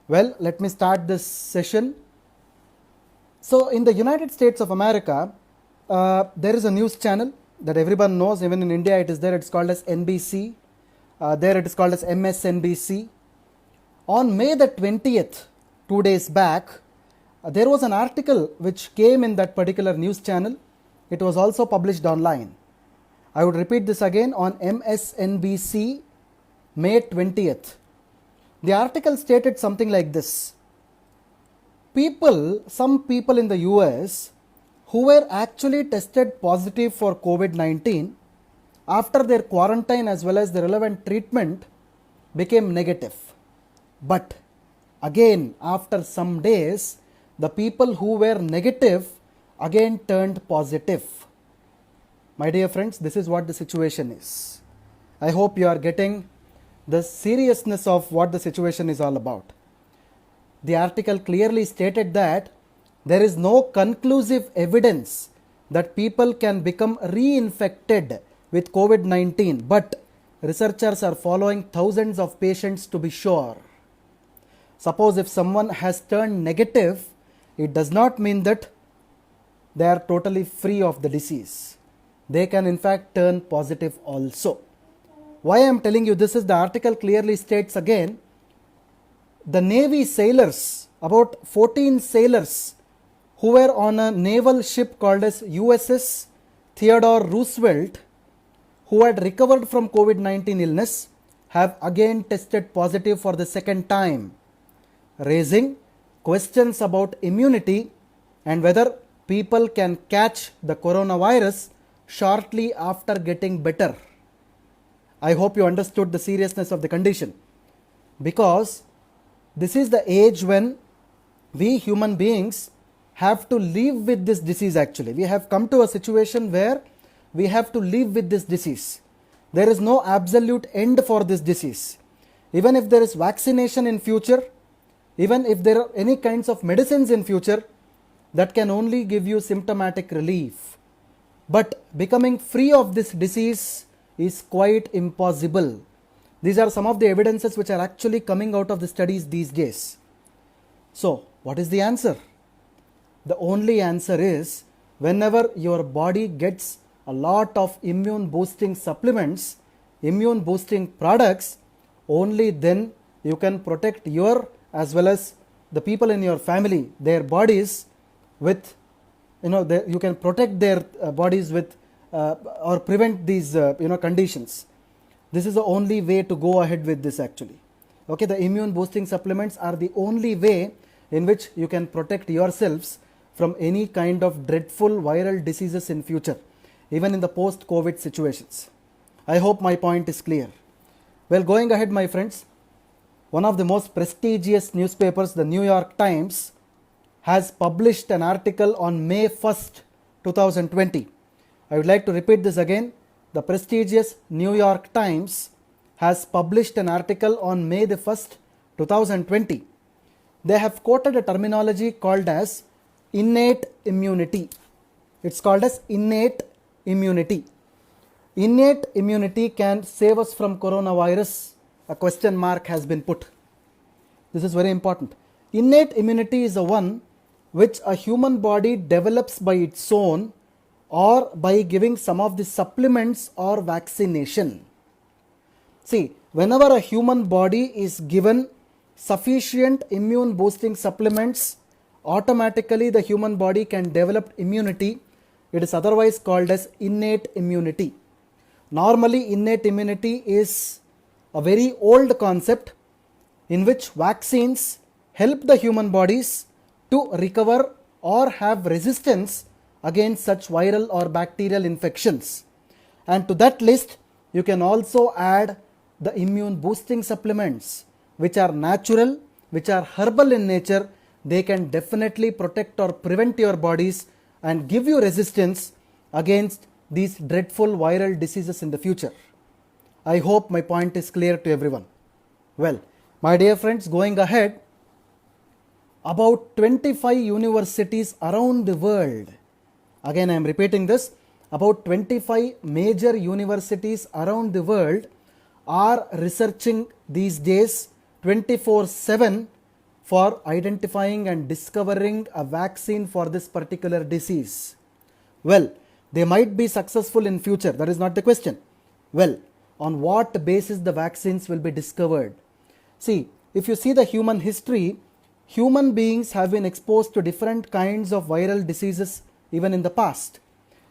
Well, let me start this session. So, in the United States of America, there is a news channel that everyone knows. Even in India, it is there. It's called as NBC. There, it is called as MSNBC. On May the 20th, 2 days back, there was an article which came in that particular news channel. It was also published online. I would repeat this again on MSNBC, May 20th. The article stated something like this. Some people in the US who were actually tested positive for COVID-19 after their quarantine as well as the relevant treatment became negative. But again, after some days, the people who were negative again turned positive. My dear friends, this is what the situation is. I hope you are getting the seriousness of what the situation is all about. The article clearly stated that there is no conclusive evidence that people can become reinfected with COVID-19, but researchers are following thousands of patients to be sure. Suppose if someone has turned negative, it does not mean that they are totally free of the disease. They can in fact turn positive also. Why I am telling you this is the article clearly states again, the Navy sailors, about 14 sailors who were on a naval ship called as USS Theodore Roosevelt, who had recovered from COVID-19 illness, have again tested positive for the second time, raising questions about immunity and whether people can catch the coronavirus shortly after getting better. I hope you understood the seriousness of the condition, because this is the age when we human beings have to live with this disease. Actually, we have come to a situation where we have to live with this disease. There is no absolute end for this disease. Even if there is vaccination in future, even if there are any kinds of medicines in future, that can only give you symptomatic relief. But becoming free of this disease is quite impossible. These are some of the evidences which are actually coming out of the studies these days. So, what is the answer? The only answer is, whenever your body gets a lot of immune boosting supplements, immune boosting products, only then you can protect your as well as the people in your family, their bodies with, you can protect their bodies with or prevent these conditions. This is the only way to go ahead with this actually. Okay, the immune boosting supplements are the only way in which you can protect yourselves from any kind of dreadful viral diseases in future, even in the post-COVID situations. I hope my point is clear. Well, going ahead, my friends, one of the most prestigious newspapers, the New York Times, has published an article on May 1st, 2020. I would like to repeat this again. The prestigious New York Times has published an article on May the 1st, 2020. They have quoted a terminology called as innate immunity. It's called as innate immunity. Innate immunity can save us from coronavirus. A question mark has been put. This is very important. Innate immunity is the one which a human body develops by its own or by giving some of the supplements or vaccination. See, whenever a human body is given sufficient immune boosting supplements, automatically the human body can develop immunity. It is otherwise called as innate immunity. Normally, innate immunity is a very old concept in which vaccines help the human bodies to recover or have resistance against such viral or bacterial infections. And to that list, you can also add the immune boosting supplements, which are natural, which are herbal in nature. They can definitely protect or prevent your bodies and give you resistance against these dreadful viral diseases in the future. I hope my point is clear to everyone. Well, my dear friends, going ahead, about 25 universities around the world, again I am repeating this, about 25 major universities around the world are researching these days 24/7 for identifying and discovering a vaccine for this particular disease? Well, they might be successful in future, that is not the question. Well, on what basis the vaccines will be discovered? See, if you see the human history, human beings have been exposed to different kinds of viral diseases even in the past.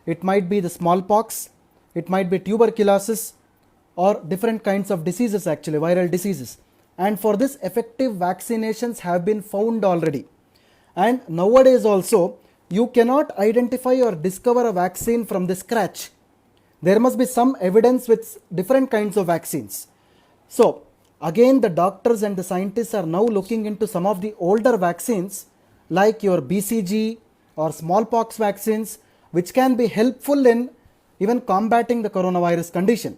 It might be the smallpox, it might be tuberculosis, or different kinds of diseases, actually viral diseases. And for this, effective vaccinations have been found already. And nowadays also, you cannot identify or discover a vaccine from the scratch. There must be some evidence with different kinds of vaccines. So again, the doctors and the scientists are now looking into some of the older vaccines like your BCG or smallpox vaccines, which can be helpful in even combating the coronavirus condition.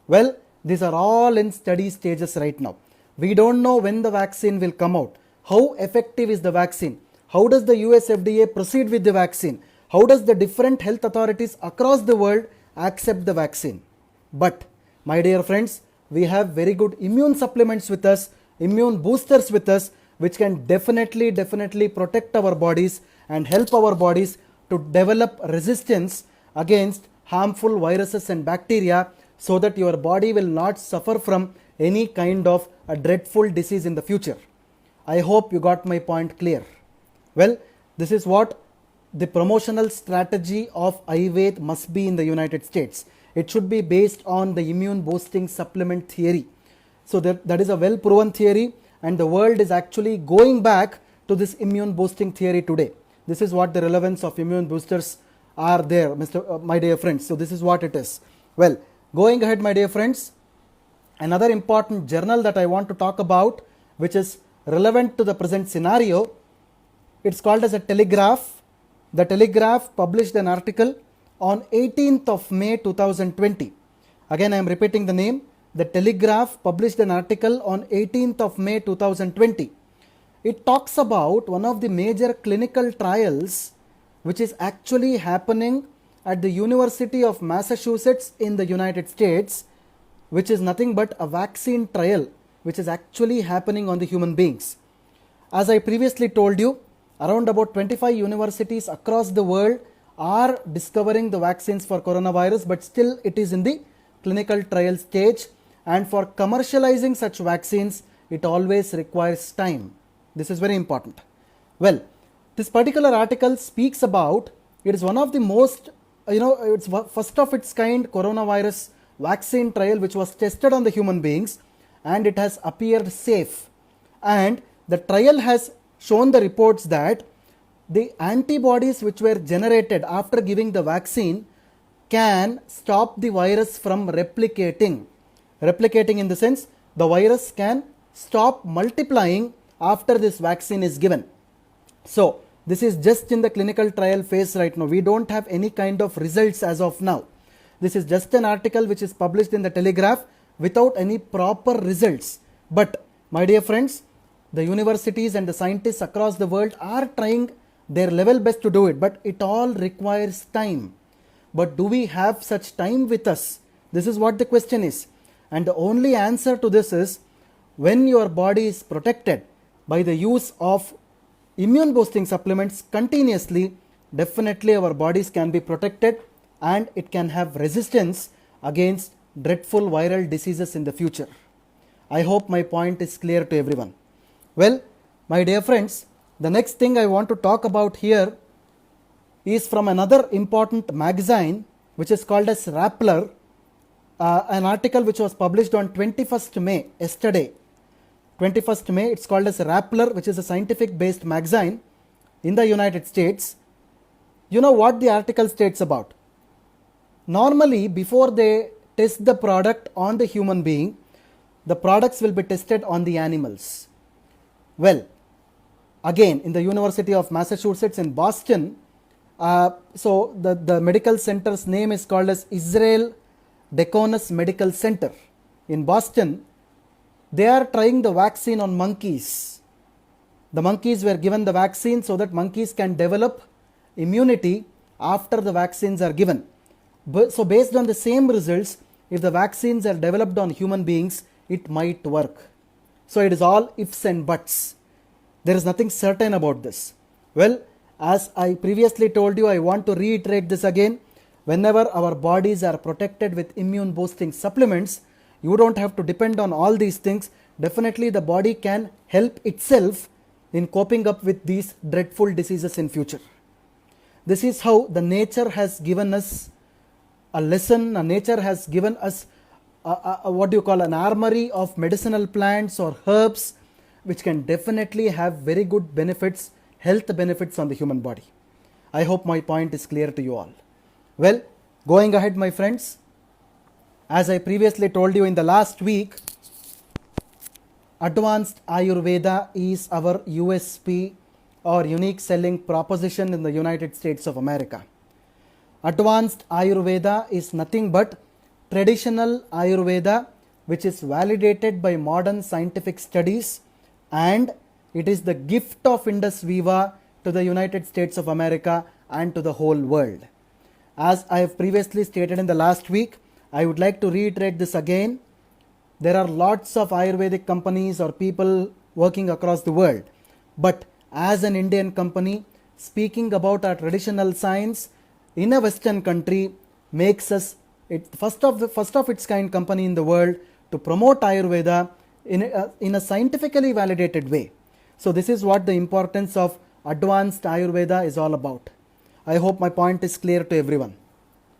Well, these are all in study stages right now. We don't know when the vaccine will come out. How effective is the vaccine? How does the US FDA proceed with the vaccine? How does the different health authorities across the world accept the vaccine? But my dear friends, we have very good immune supplements with us, immune boosters with us, which can definitely protect our bodies and help our bodies to develop resistance against harmful viruses and bacteria, so that your body will not suffer from any kind of a dreadful disease in the future. I hope you got my point clear. Well, this is what the promotional strategy of Ayurveda must be in the United States. It should be based on the immune boosting supplement theory. So that is a well proven theory, and the world is actually going back to this immune boosting theory today. This is what the relevance of immune boosters are there, my dear friends. So this is what it is. Well, going ahead, my dear friends, another important journal that I want to talk about, which is relevant to the present scenario, it's called as a Telegraph. The Telegraph published an article on 18th of May 2020. Again, I am repeating the name. The Telegraph published an article on 18th of May 2020. It talks about one of the major clinical trials which is actually happening at the University of Massachusetts in the United States, which is nothing but a vaccine trial which is actually happening on the human beings. As I previously told you, around about 25 universities across the world are discovering the vaccines for coronavirus, but still it is in the clinical trial stage, and for commercializing such vaccines, it always requires time. This is very important. Well, this particular article speaks about, it is one of the most, it's first of its kind coronavirus vaccine trial which was tested on the human beings, and it has appeared safe. And the trial has shown the reports that the antibodies which were generated after giving the vaccine can stop the virus from replicating. Replicating in the sense, the virus can stop multiplying after this vaccine is given. So this is just in the clinical trial phase right now. We don't have any kind of results as of now. This is just an article which is published in the Telegraph without any proper results. But my dear friends, the universities and the scientists across the world are trying their level best to do it, but it all requires time. But do we have such time with us? This is what the question is. And the only answer to this is, when your body is protected by the use of immune boosting supplements continuously, definitely our bodies can be protected and it can have resistance against dreadful viral diseases in the future. I hope my point is clear to everyone. Well, my dear friends, the next thing I want to talk about here is from another important magazine which is called as Rappler, an article which was published on 21st May, yesterday. 21st May, it's called as Rappler, which is a scientific based magazine in the United States. You know what the article states about? Normally, before they test the product on the human being, the products will be tested on the animals. Well, again, in the University of Massachusetts in Boston, so the medical center's name is called as Israel Deaconess Medical Center in Boston. They are trying the vaccine on monkeys. The monkeys were given the vaccine so that monkeys can develop immunity after the vaccines are given. So based on the same results, if the vaccines are developed on human beings, it might work. So it is all ifs and buts. There is nothing certain about this. Well, as I previously told you, I want to reiterate this again. Whenever our bodies are protected with immune boosting supplements, you don't have to depend on all these things. Definitely the body can help itself in coping up with these dreadful diseases in future. This is how the nature has given us a lesson. Nature has given us what do you call an armory of medicinal plants or herbs, which can definitely have very good benefits, health benefits on the human body. I hope my point is clear to you all. Well, going ahead, my friends, as I previously told you in the last week, Advanced Ayurveda is our USP or unique selling proposition in the United States of America. Advanced Ayurveda is nothing but traditional Ayurveda which is validated by modern scientific studies, and it is the gift of Indus Viva to the United States of America and to the whole world. As I have previously stated in the last week, I would like to reiterate this again. There are lots of Ayurvedic companies or people working across the world. But as an Indian company, speaking about our traditional science in a Western country makes us first of its kind company in the world to promote Ayurveda in a scientifically validated way. So this is what the importance of advanced Ayurveda is all about. I hope my point is clear to everyone.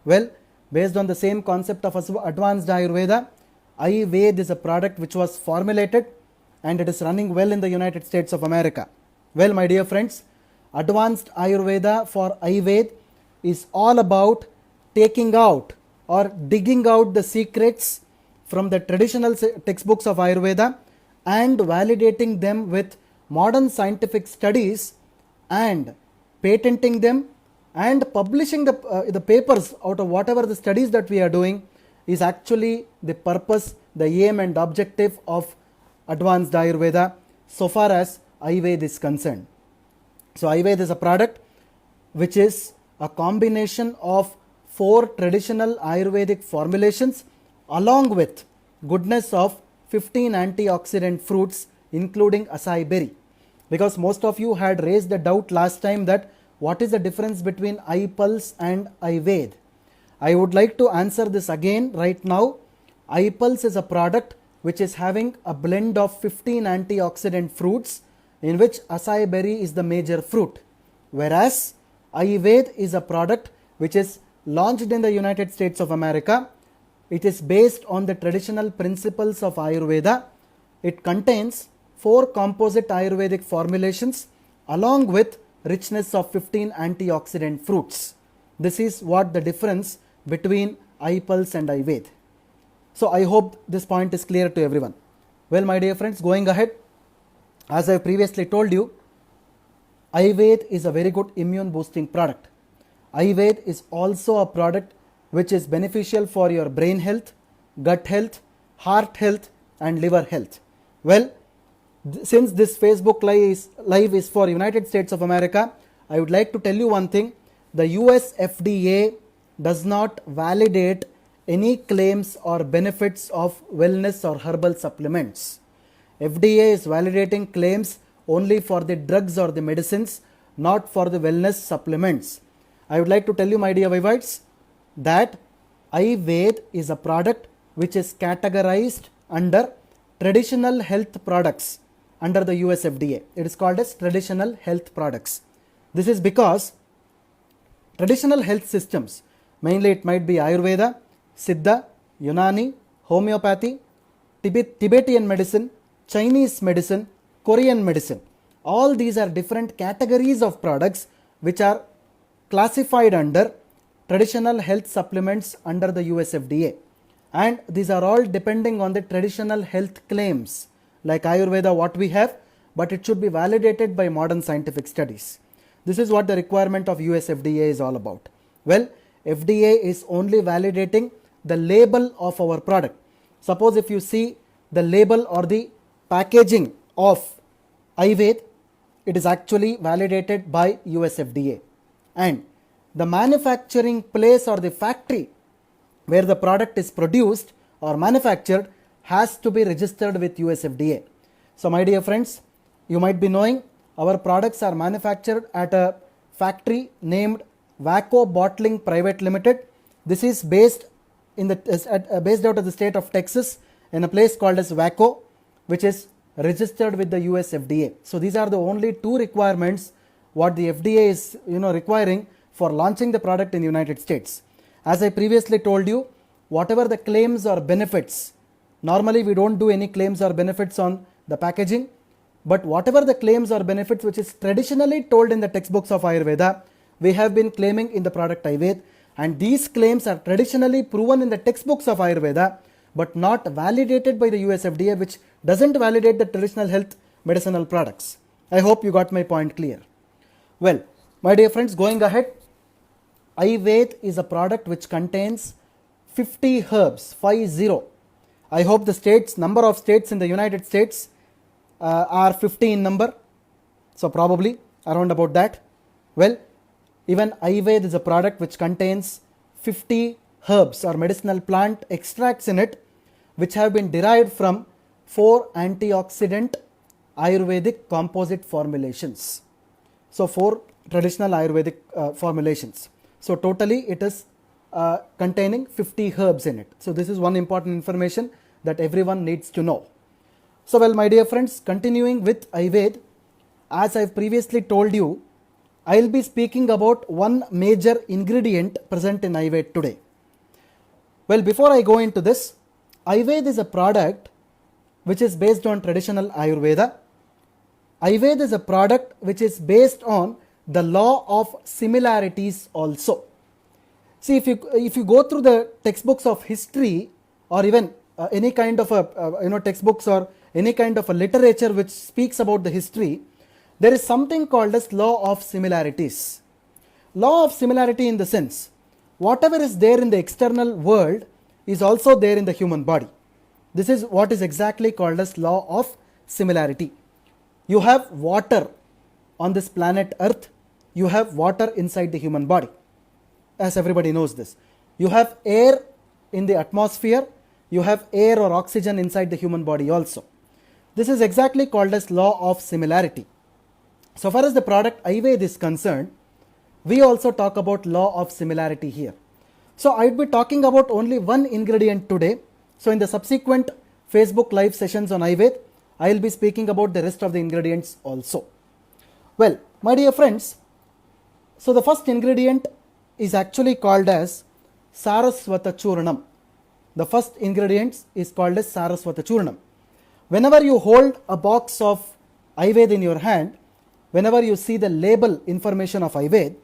Well, based on the same concept of advanced Ayurveda, Ayurveda is a product which was formulated and it is running well in the United States of America. Well, my dear friends, advanced Ayurveda for Ayurveda is all about taking out or digging out the secrets from the traditional textbooks of Ayurveda and validating them with modern scientific studies and patenting them and publishing the papers out of whatever the studies that we are doing is actually the purpose, the aim and objective of advanced Ayurveda so far as Ayurveda is concerned. So Ayurveda is a product which is a combination of 4 traditional Ayurvedic formulations along with goodness of 15 antioxidant fruits including acai berry. Because most of you had raised the doubt last time that what is the difference between iPulse and Ayurveda. I would like to answer this again right now. iPulse is a product which is having a blend of 15 antioxidant fruits in which acai berry is the major fruit. Whereas Ayurveda is a product which is launched in the United States of America. It is based on the traditional principles of Ayurveda. It contains 4 composite Ayurvedic formulations along with richness of 15 antioxidant fruits. This is what the difference between iPulse and Ayurveda. So I hope this point is clear to everyone. Well, my dear friends, going ahead, as I previously told you, Ayurveda is a very good immune boosting product. Ayurveda is also a product which is beneficial for your brain health, gut health, heart health and liver health. Well, since this Facebook live is for United States of America, I would like to tell you one thing. The US FDA does not validate any claims or benefits of wellness or herbal supplements. FDA is validating claims only for the drugs or the medicines, not for the wellness supplements. I would like to tell you, my dear Vivites, that Ayurveda is a product which is categorized under traditional health products under the US FDA. It is called as traditional health products. This is because traditional health systems, mainly it might be Ayurveda, Siddha, Unani, homeopathy, Tibetan medicine, Chinese medicine, Korean medicine. All these are different categories of products which are classified under traditional health supplements under the US FDA. And these are all depending on the traditional health claims. Like Ayurveda, what we have, but it should be validated by modern scientific studies. This is what the requirement of US FDA is all about. Well, FDA is only validating the label of our product. Suppose if you see the label or the packaging of Ayurveda, it is actually validated by US FDA. And the manufacturing place or the factory where the product is produced or manufactured has to be registered with US FDA. So my dear friends, you might be knowing our products are manufactured at a factory named Vaco Bottling Private Limited. This is based out of the state of Texas in a place called as Vaco, which is registered with the US FDA. So these are the only two requirements what the FDA is requiring for launching the product in the United States. As I previously told you, whatever the claims or benefits, normally we don't do any claims or benefits on the packaging, but whatever the claims or benefits which is traditionally told in the textbooks of Ayurveda, we have been claiming in the product Ayurveda, and these claims are traditionally proven in the textbooks of Ayurveda but not validated by the US FDA, which doesn't validate the traditional health medicinal products. I hope you got my point clear. Well, my dear friends, going ahead, Ayurveda is a product which contains 50 herbs, 50. I hope the number of states in the United States are 50 in number, so probably around about that. Well, even Ayurveda is a product which contains 50 herbs or medicinal plant extracts in it, which have been derived from 4 antioxidant Ayurvedic composite formulations. So 4 traditional Ayurvedic formulations. So totally it is containing 50 herbs in it. So this is one important information that everyone needs to know. So well, my dear friends, continuing with Ayurveda, as I've previously told you, I'll be speaking about one major ingredient present in Ayurveda today. Well, before I go into this, Ayurveda is a product which is based on traditional Ayurveda. Ayurveda is a product which is based on the law of similarities also. See, if you go through the textbooks of history or even any kind of a textbooks or any kind of a literature which speaks about the history, there is something called as law of similarities. Law of similarity in the sense, whatever is there in the external world is also there in the human body. This is what is exactly called as law of similarity. You have water on this planet Earth, you have water inside the human body, as everybody knows this. You have air in the atmosphere, you have air or oxygen inside the human body also. This is exactly called as law of similarity. So far as the product Ayurveda is concerned, we also talk about law of similarity here. So I would be talking about only one ingredient today. So in the subsequent Facebook live sessions on Ayurveda, I will be speaking about the rest of the ingredients also. Well, my dear friends, so the first ingredient is actually called as Saraswata Churnam. The first ingredient is called as Saraswata Churnam. Whenever you hold a box of Ayurveda in your hand, whenever you see the label information of Ayurveda,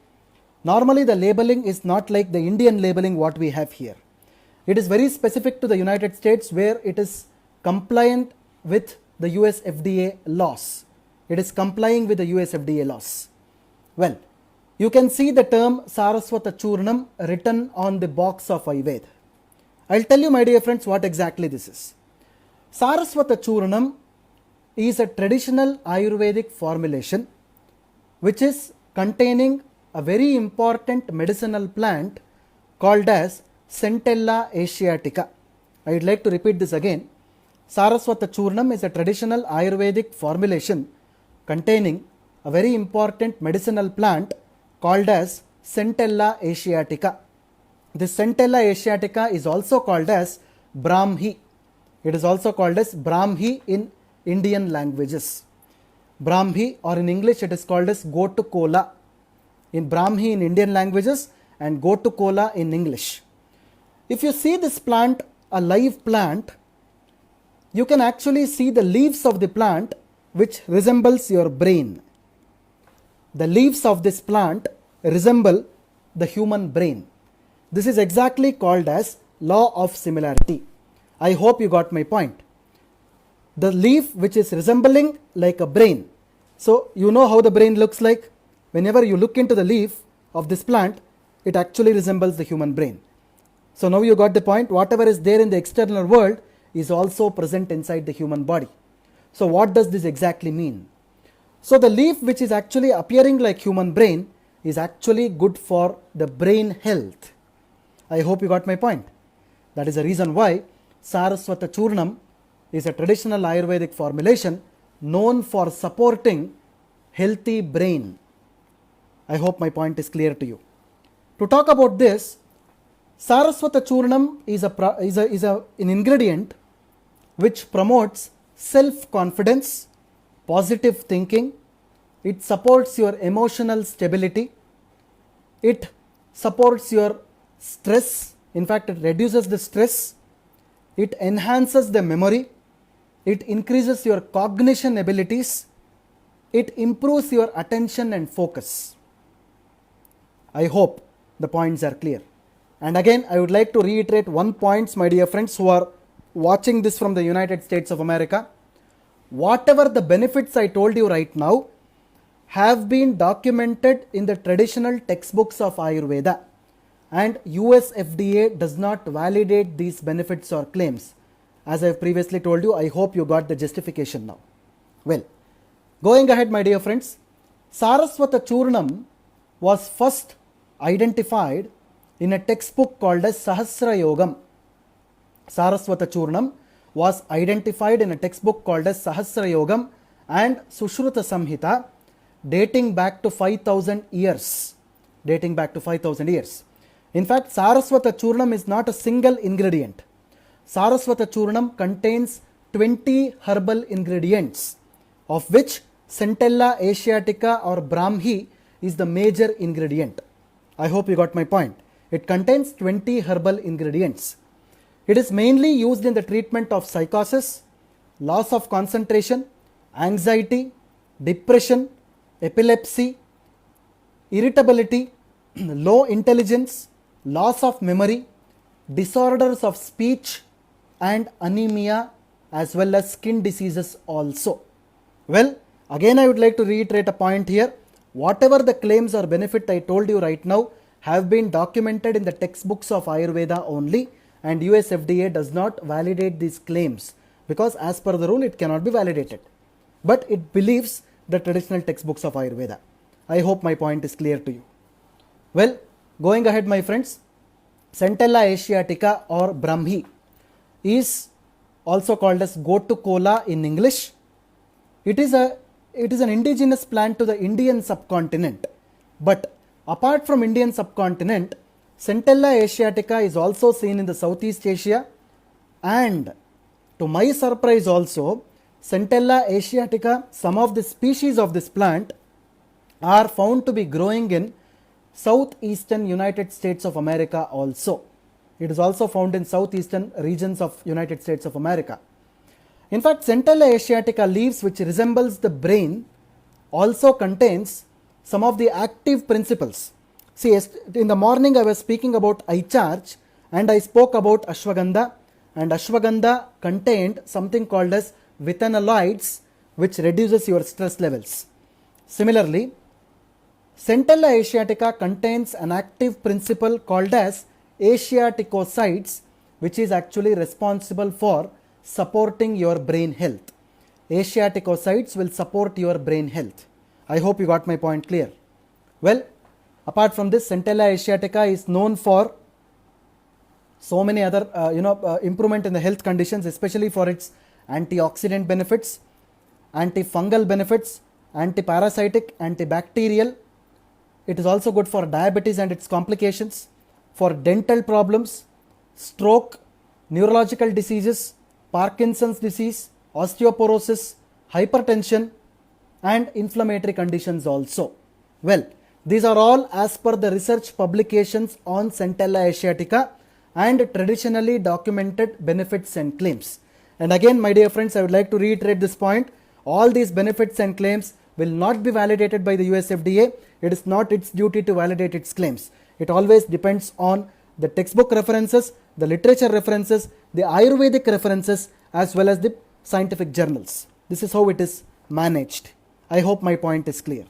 normally the labeling is not like the Indian labeling what we have here. It is very specific to the United States, where it is compliant with the US FDA laws. It is complying with the US FDA laws. Well, you can see the term Saraswata Churnam written on the box of Ayurveda. I'll tell you, my dear friends, what exactly this is. Saraswata Churnam is a traditional Ayurvedic formulation which is containing a very important medicinal plant called as Centella asiatica. I would like to repeat this again. Saraswata Churnam is a traditional Ayurvedic formulation containing a very important medicinal plant called as Centella asiatica. This Centella asiatica is also called as Brahmi. It is also called as Brahmi in Indian languages. Brahmi, or in English it is called as Gotu Kola. In Brahmi in Indian languages and Gotu Kola in English. If you see this plant, a live plant, you can actually see the leaves of the plant which resembles your brain. The leaves of this plant resemble the human brain. This is exactly called as law of similarity. I hope you got my point. The leaf which is resembling like a brain. So you know how the brain looks like. Whenever you look into the leaf of this plant, it actually resembles the human brain. So now you got the point. Whatever is there in the external world is also present inside the human body. So what does this exactly mean? So the leaf which is actually appearing like human brain is actually good for the brain health. I hope you got my point. That is the reason why Saraswata Churnam is a traditional Ayurvedic formulation known for supporting healthy brain. I hope my point is clear to you. To talk about this, Saraswata Churnam is an ingredient which promotes self-confidence, positive thinking. It supports your emotional stability. It supports your stress. In fact, it reduces the stress. It enhances the memory. It increases your cognition abilities. It improves your attention and focus. I hope the points are clear. And again, I would like to reiterate one point, my dear friends who are watching this from the United States of America. Whatever the benefits I told you right now have been documented in the traditional textbooks of Ayurveda, and US FDA does not validate these benefits or claims. As I have previously told you, I hope you got the justification now. Well, going ahead, my dear friends, Saraswata Churnam was first identified in a textbook called as Sahasra Yogam. Saraswata Churnam was identified in a textbook called as Sahasra Yogam and Sushruta Samhita, dating back to 5,000 years. Dating back to 5,000 years. In fact, Saraswata Churnam is not a single ingredient. Saraswata Churnam contains 20 herbal ingredients, of which Centella asiatica or Brahmi is the major ingredient. I hope you got my point. It contains 20 herbal ingredients. It is mainly used in the treatment of psychosis, loss of concentration, anxiety, depression, epilepsy, irritability, low intelligence, loss of memory, disorders of speech, and anemia, as well as skin diseases also. Well, again I would like to reiterate a point here. Whatever the claims or benefit I told you right now have been documented in the textbooks of Ayurveda only, and US FDA does not validate these claims because as per the rule it cannot be validated. But it believes the traditional textbooks of Ayurveda. I hope my point is clear to you. Well, going ahead, my friends, Centella asiatica or Brahmi is also called as gotu kola in English. It is an indigenous plant to the Indian subcontinent. But apart from Indian subcontinent, Centella asiatica is also seen in the Southeast Asia, and to my surprise also, Centella asiatica, some of the species of this plant are found to be growing in southeastern United States of America also. It is also found in southeastern regions of United States of America. In fact, Centella asiatica leaves, which resembles the brain, also contains some of the active principles. See, in the morning I was speaking about eye charge and I spoke about ashwagandha, and ashwagandha contained something called as vithanolides, which reduces your stress levels. Similarly, Centella asiatica contains an active principle called as asiaticosides, which is actually responsible for supporting your brain health. Asiaticosides will support your brain health. I hope you got my point clear. Well, apart from this, Centella asiatica is known for so many other improvement in the health conditions, especially for its antioxidant benefits, antifungal benefits, antiparasitic, antibacterial. It is also good for diabetes and its complications, for dental problems, stroke, neurological diseases, Parkinson's disease, osteoporosis, hypertension, and inflammatory conditions also. Well, these are all as per the research publications on Centella asiatica and traditionally documented benefits and claims. And again, my dear friends, I would like to reiterate this point. All these benefits and claims will not be validated by the US FDA. It is not its duty to validate its claims. It always depends on the textbook references, the literature references, the Ayurvedic references, as well as the scientific journals. This is how it is managed. I hope my point is clear.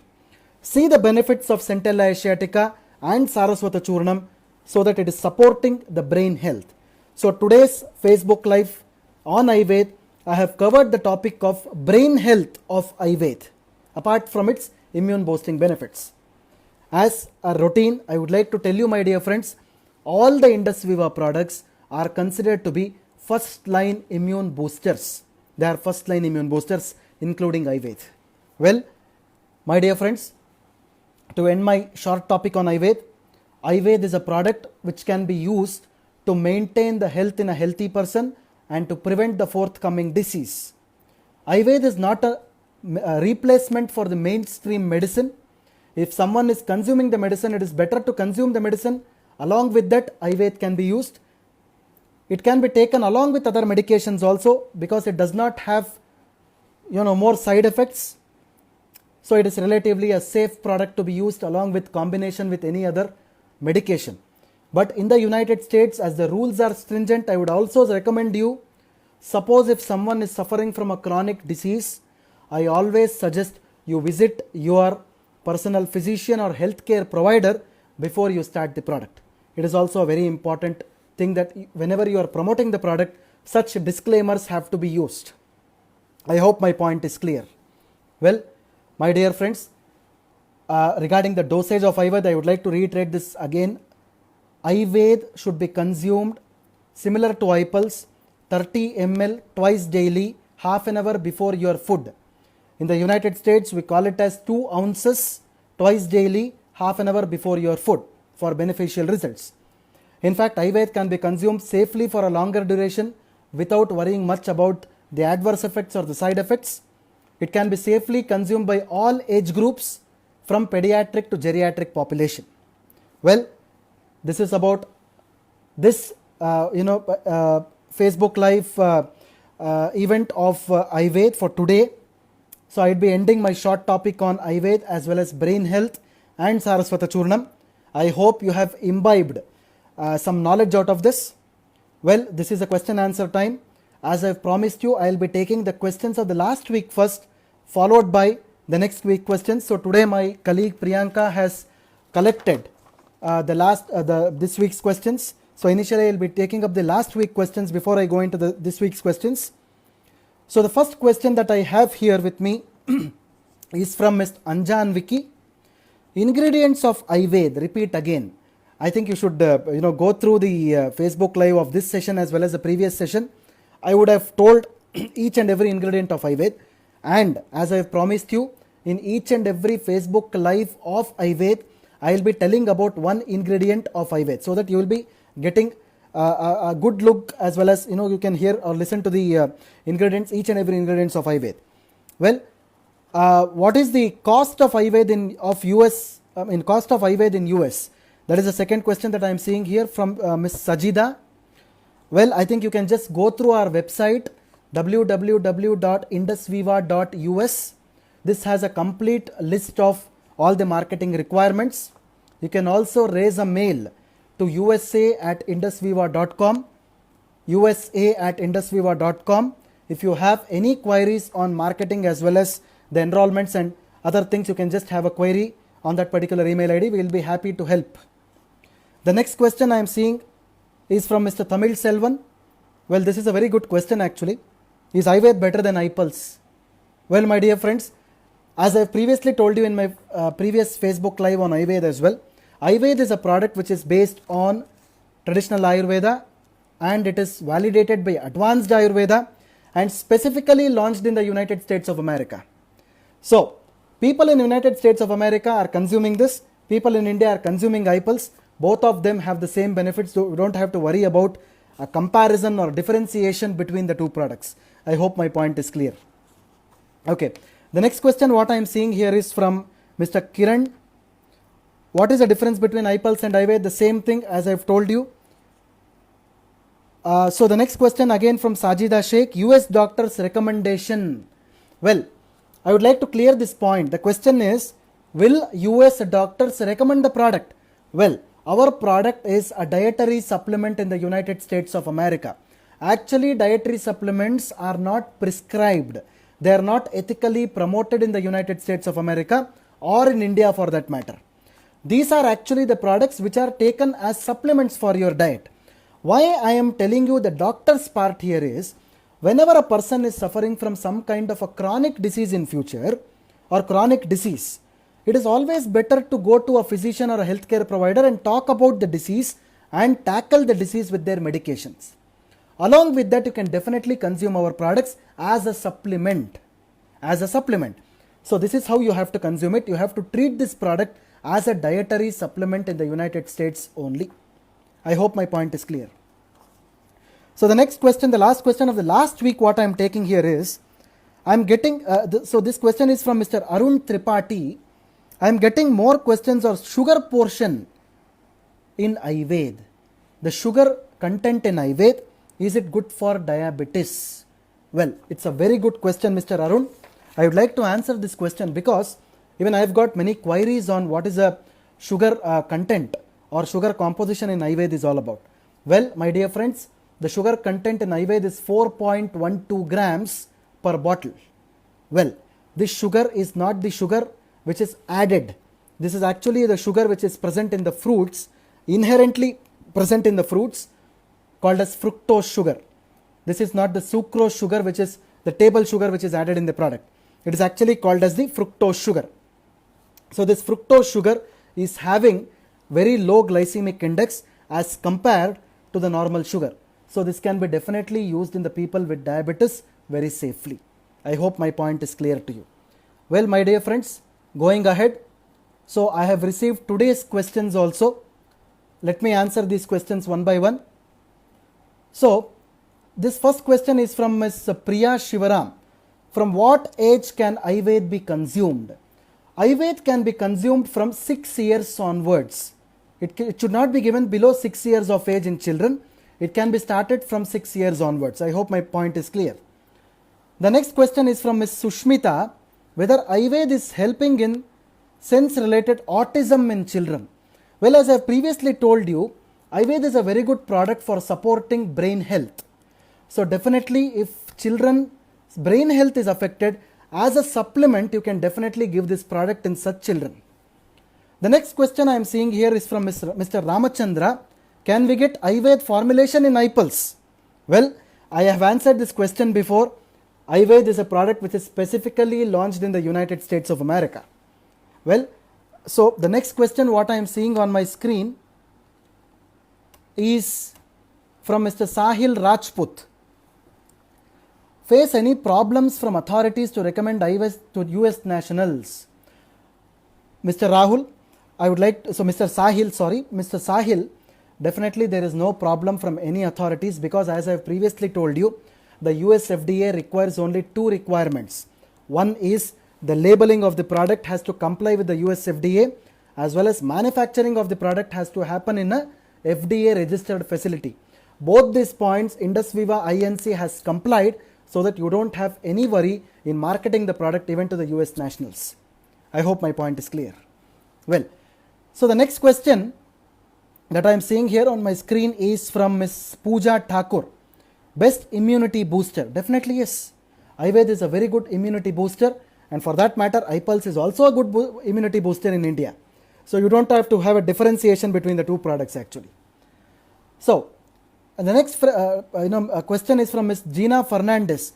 See the benefits of Centella asiatica and Saraswata Churnam so that it is supporting the brain health. So today's Facebook Live on Ayurveda, I have covered the topic of brain health of Ayurveda, apart from its immune boosting benefits. As a routine, I would like to tell you, my dear friends, all the Indus Viva products are considered to be first line immune boosters. They are first line immune boosters, including Ayurveda. Well, My dear friends, to end my short topic on Ayurveda, Ayurveda is a product which can be used to maintain the health in a healthy person and to prevent the forthcoming disease. Ayurveda is not a replacement for the mainstream medicine. If someone is consuming the medicine, it is better to consume the medicine. Along with that, Ayurveda can be used. It can be taken along with other medications also because it does not have more side effects. So it is relatively a safe product to be used along with combination with any other medication. But in the United States, as the rules are stringent, I would also recommend you, suppose if someone is suffering from a chronic disease, I always suggest you visit your personal physician or healthcare provider before you start the product. It is also a very important thing that whenever you are promoting the product, such disclaimers have to be used. I hope my point is clear. Well, my dear friends, regarding the dosage of Ayurveda, I would like to reiterate this again. Ayurveda should be consumed similar to iPulse, 30 ml twice daily, half an hour before your food. In the United States, we call it as 2 ounces twice daily, half an hour before your food for beneficial results. In fact, Ayurveda can be consumed safely for a longer duration without worrying much about the adverse effects or the side effects. It can be safely consumed by all age groups from pediatric to geriatric population. Well, this is about this Facebook Live event of Ayurveda for today. So I'd be ending my short topic on Ayurveda as well as brain health and Saraswata Churnam. I hope you have imbibed some knowledge out of this. Well, this is a question answer time. As I've promised you, I'll be taking the questions of the last week first, followed by the next week questions. So today my colleague Priyanka has collected this week's questions. So initially I'll be taking up the last week questions before I go into this week's questions. So the first question that I have here with me is from Ms. Anjan Vicky. Ingredients of Ayurveda, repeat again. I think you should go through the Facebook Live of this session as well as the previous session. I would have told each and every ingredient of Ayurveda, and as I have promised you, in each and every Facebook Live of Ayurveda, I will be telling about one ingredient of Ayurveda so that you will be getting a good look as well as you can hear or listen to the ingredients, each and every ingredients of Ayurveda. Well, what is the cost of Ayurveda cost of Ayurveda in US? That is the second question that I am seeing here from Ms. Sajida. Well, I think you can just go through our website www.indusviva.us. This has a complete list of all the marketing requirements. You can also raise a mail to usa@indusviva.com, usa@indusviva.com. If you have any queries on marketing as well as the enrollments and other things, you can just have a query on that particular email ID. We will be happy to help. The next question I am seeing is from Mr. Tamil Selvan. Well, this is a very good question actually. Is Ayurveda better than iPulse? Well, my dear friends, as I have previously told you in my previous Facebook Live on Ayurveda as well, Ayurveda is a product which is based on traditional Ayurveda and it is validated by advanced Ayurveda and specifically launched in the United States of America. So, people in the United States of America are consuming this, people in India are consuming iPulse. Both of them have the same benefits, so you don't have to worry about a comparison or differentiation between the two products. I hope my point is clear. Okay, the next question what I am seeing here is from Mr. Kiran. What is the difference between iPulse and Ayurveda? The same thing as I have told you. So the next question again from Sajida Sheikh, US doctor's recommendation. Well, I would like to clear this point. The question is, will US doctors recommend the product? Well, our product is a dietary supplement in the United States of America. Actually, dietary supplements are not prescribed. They are not ethically promoted in the United States of America or in India for that matter. These are actually the products which are taken as supplements for your diet. Why I am telling you the doctor's part here is, whenever a person is suffering from some kind of a chronic disease in future or chronic disease, it is always better to go to a physician or a healthcare provider and talk about the disease and tackle the disease with their medications. Along with that, you can definitely consume our products as a supplement. So this is how you have to consume it. You have to treat this product as a dietary supplement in the United States only. I hope my point is clear. So the next question, the last question of the last week, what I am taking here is, I am getting, so this question is from Mr. Arun Tripathi. I am getting more questions on sugar portion in Ayurveda. The sugar content in Ayurveda, is it good for diabetes? Well, it's a very good question, Mr. Arun. I would like to answer this question because even I have got many queries on what is a sugar content or sugar composition in Ayurveda is all about. Well, my dear friends, the sugar content in Ayurveda is 4.12 grams per bottle. Well, this sugar is not the sugar which is added. This is actually the sugar which is present in the fruits, inherently present in the fruits, called as fructose sugar. This is not the sucrose sugar, which is the table sugar which is added in the product. It is actually called as the fructose sugar. So this fructose sugar is having very low glycemic index as compared to the normal sugar. So this can be definitely used in the people with diabetes very safely. I hope my point is clear to you. Well, my dear friends, going ahead, so I have received today's questions also. Let me answer these questions one by one. So this first question is from Ms. Priya Shivaram. From what age can Ayurveda be consumed? Ayurveda can be consumed from 6 years onwards. It should not be given below 6 years of age in children. It can be started from 6 years onwards. I hope my point is clear. The next question is from Ms. Sushmita, whether Ayurveda is helping in sense-related autism in children. Well, as I have previously told you, Ayurveda is a very good product for supporting brain health. So definitely if children's brain health is affected, as a supplement you can definitely give this product in such children. The next question I am seeing here is from Mr. Ramachandra. Can we get Ayurveda formulation in iPulse? Well, I have answered this question before. Ayurveda is a product which is specifically launched in the United States of America. Well, so the next question what I am seeing on my screen is from Mr. Sahil Rajput. Face any problems from authorities to recommend Ayurveda to US nationals? Mr. Rahul, I would like to, so Mr. Sahil, definitely there is no problem from any authorities because as I have previously told you, the US FDA requires only 2 requirements. One is the labeling of the product has to comply with the US FDA, as well as manufacturing of the product has to happen in a FDA registered facility. Both these points IndusViva Inc. has complied, so that you don't have any worry in marketing the product even to the US nationals. I hope my point is clear. Well, so the next question that I am seeing here on my screen is from Ms. Pooja Thakur. Best immunity booster? Definitely yes. Ayurveda is a very good immunity booster, and for that matter iPulse is also a good immunity booster in India. So you don't have to have a differentiation between the two products actually. So the next question is from Ms. Gina Fernandez.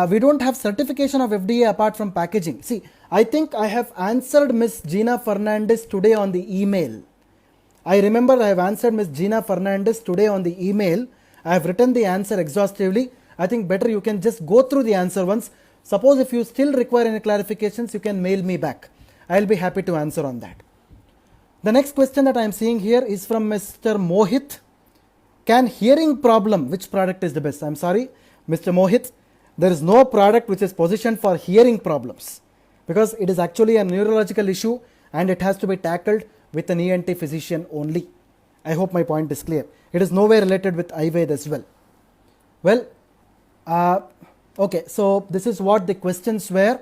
We don't have certification of FDA apart from packaging. See, I think I have answered Ms. Gina Fernandez today on the email. I remember I have answered Ms. Gina Fernandez today on the email. I have written the answer exhaustively. I think better you can just go through the answer once. Suppose if you still require any clarifications, you can mail me back. I will be happy to answer on that. The next question that I am seeing here is from Mr. Mohit. Can hearing problem, which product is the best? I am sorry, Mr. Mohit, there is no product which is positioned for hearing problems because it is actually a neurological issue and it has to be tackled with an ENT physician only. I hope my point is clear. It is nowhere related with Ayurveda as well. Well, okay, so this is what the questions were.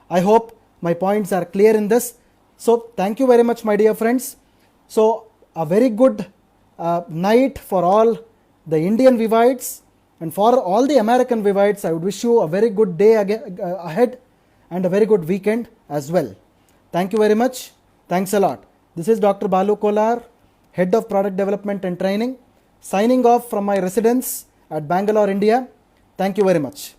I hope my points are clear in this. So thank you very much, my dear friends. So a very good night for all the Indian Vivites, and for all the American Vivites, I would wish you a very good day ahead and a very good weekend as well. Thank you very much. Thanks a lot. This is Dr. Balu Kolar, Head of Product Development and Training, signing off from my residence at Bangalore, India. Thank you very much.